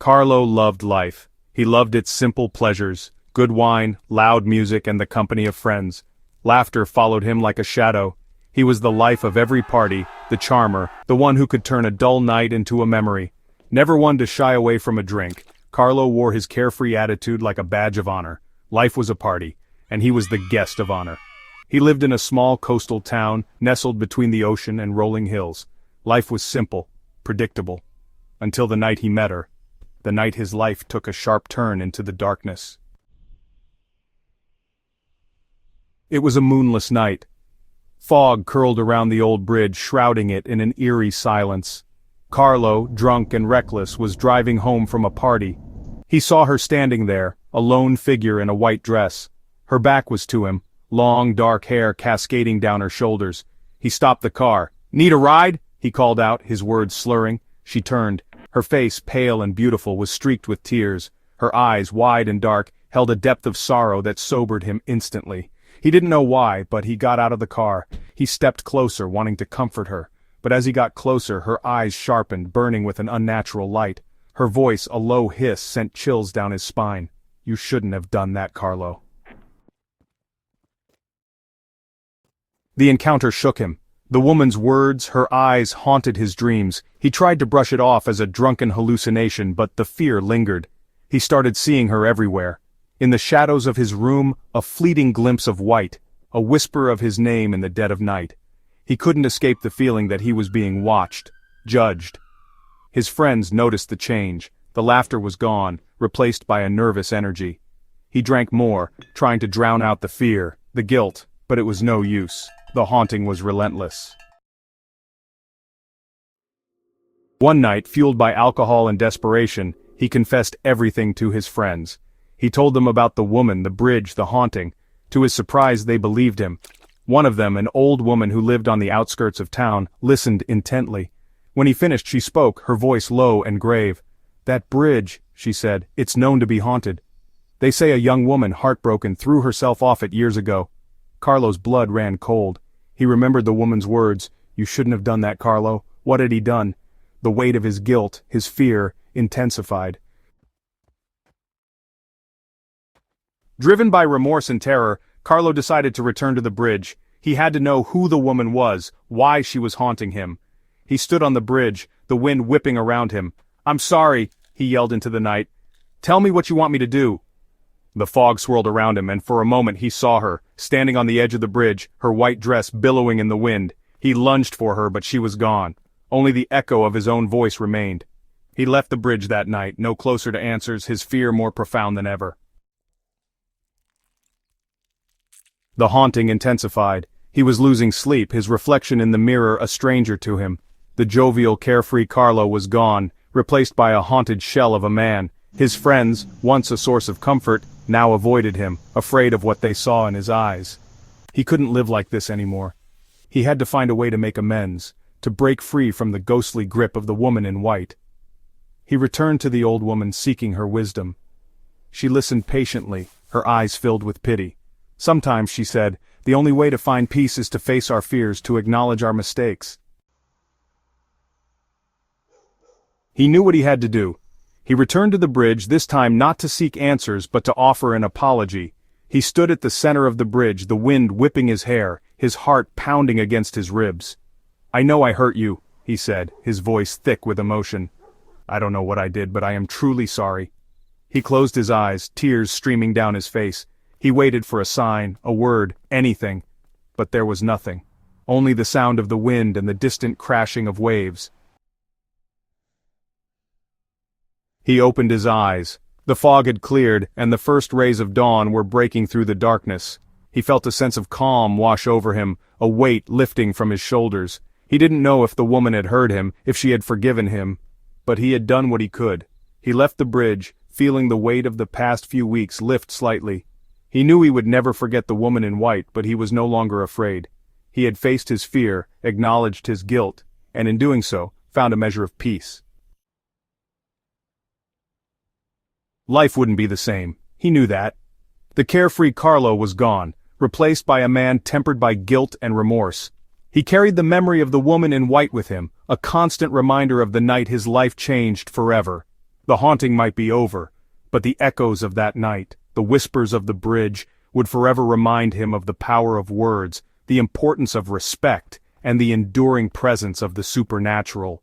Carlo loved life. He loved its simple pleasures, good wine, loud music, and the company of friends. Laughter followed him like a shadow. He was the life of every party, the charmer, the one who could turn a dull night into a memory. Never one to shy away from a drink, Carlo wore his carefree attitude like a badge of honor. Life was a party, and he was the guest of honor. He lived in a small coastal town, nestled between the ocean and rolling hills. Life was simple, predictable. Until the night he met her. The night his life took a sharp turn into the darkness. It was a moonless night. Fog curled around the old bridge, shrouding it in an eerie silence. Carlo, drunk and reckless, was driving home from a party. He saw her standing there, a lone figure in a white dress. Her back was to him, long dark hair cascading down her shoulders. He stopped the car. "Need a ride?" he called out, his words slurring. She turned. Her face, pale and beautiful, was streaked with tears. Her eyes, wide and dark, held a depth of sorrow that sobered him instantly. He didn't know why, but he got out of the car. He stepped closer, wanting to comfort her. But as he got closer, her eyes sharpened, burning with an unnatural light. Her voice, a low hiss, sent chills down his spine. "You shouldn't have done that, Carlo." The encounter shook him. The woman's words, her eyes, haunted his dreams. He tried to brush it off as a drunken hallucination, but the fear lingered. He started seeing her everywhere. In the shadows of his room, a fleeting glimpse of white, a whisper of his name in the dead of night. He couldn't escape the feeling that he was being watched, judged. His friends noticed the change. The laughter was gone, replaced by a nervous energy. He drank more, trying to drown out the fear, the guilt, but it was no use. The haunting was relentless. One night, fueled by alcohol and desperation, he confessed everything to his friends. He told them about the woman, the bridge, the haunting. To his surprise, they believed him. One of them, an old woman who lived on the outskirts of town, listened intently. When he finished, she spoke, her voice low and grave. "That bridge," she said, "it's known to be haunted. They say a young woman, heartbroken, threw herself off it years ago." Carlo's blood ran cold. He remembered the woman's words. "You shouldn't have done that, Carlo." What had he done? The weight of his guilt, his fear, intensified. Driven by remorse and terror, Carlo decided to return to the bridge. He had to know who the woman was, why she was haunting him. He stood on the bridge, the wind whipping around him. "I'm sorry," he yelled into the night. "Tell me what you want me to do." The fog swirled around him, and for a moment he saw her, standing on the edge of the bridge, her white dress billowing in the wind. He lunged for her, but she was gone. Only the echo of his own voice remained. He left the bridge that night, no closer to answers, his fear more profound than ever. The haunting intensified. He was losing sleep, his reflection in the mirror a stranger to him. The jovial, carefree Carlo was gone, replaced by a haunted shell of a man. His friends, once a source of comfort, now avoided him, afraid of what they saw in his eyes. He couldn't live like this anymore. He had to find a way to make amends, to break free from the ghostly grip of the woman in white. He returned to the old woman, seeking her wisdom. She listened patiently, her eyes filled with pity. "Sometimes," she said, "the only way to find peace is to face our fears, to acknowledge our mistakes." He knew what he had to do. He returned to the bridge, this time not to seek answers but to offer an apology. He stood at the center of the bridge, the wind whipping his hair, his heart pounding against his ribs. "I know I hurt you," he said, his voice thick with emotion. "I don't know what I did, but I am truly sorry." He closed his eyes, tears streaming down his face. He waited for a sign, a word, anything. But there was nothing. Only the sound of the wind and the distant crashing of waves. He opened his eyes. The fog had cleared, and the first rays of dawn were breaking through the darkness. He felt a sense of calm wash over him, a weight lifting from his shoulders. He didn't know if the woman had heard him, if she had forgiven him. But he had done what he could. He left the bridge, feeling the weight of the past few weeks lift slightly. He knew he would never forget the woman in white, but he was no longer afraid. He had faced his fear, acknowledged his guilt, and in doing so, found a measure of peace. Life wouldn't be the same. He knew that. The carefree Carlo was gone, replaced by a man tempered by guilt and remorse. He carried the memory of the woman in white with him, a constant reminder of the night his life changed forever. The haunting might be over, but the echoes of that night, the whispers of the bridge, would forever remind him of the power of words, the importance of respect, and the enduring presence of the supernatural.